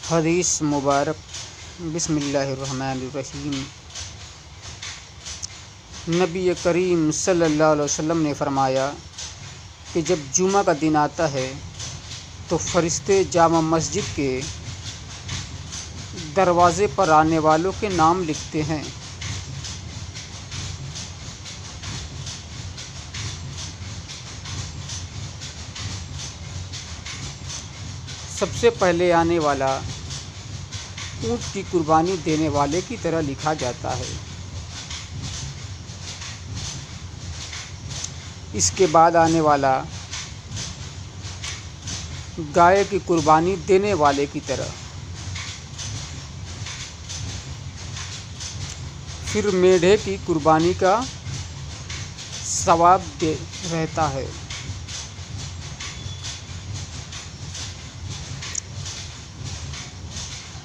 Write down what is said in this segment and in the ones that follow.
حدیث مبارک بسم اللہ الرحمن الرحیم۔ نبی کریم صلی اللہ علیہ وسلم نے فرمایا کہ جب جمعہ کا دن آتا ہے تو فرشتے جامع مسجد کے دروازے پر آنے والوں کے نام لکھتے ہیں۔ سب سے پہلے آنے والا اونٹ کی قربانی دینے والے کی طرح لکھا جاتا ہے۔ اس کے بعد آنے والا گائے کی قربانی دینے والے کی طرح، پھر میڑھے کی قربانی کا ثواب رہتا ہے۔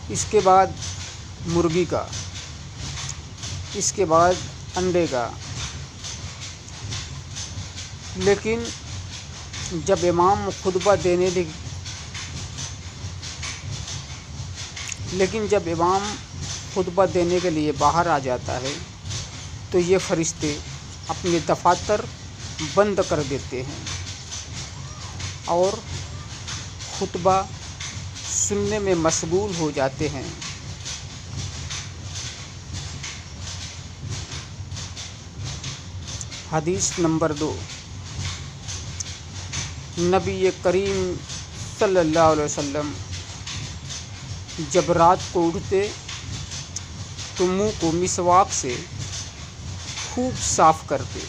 اس کے بعد مرغی کا، اس کے بعد انڈے کا۔ لیکن جب امام خطبہ دینے کے لیے باہر آ جاتا ہے تو یہ فرشتے اپنے دفاتر بند کر دیتے ہیں اور خطبہ سننے میں مشغول ہو جاتے ہیں۔ حدیث نمبر 2۔ نبی کریم صلی اللہ علیہ وسلم جب رات کو اٹھتے تو منہ کو مسواک سے خوب صاف کرتے۔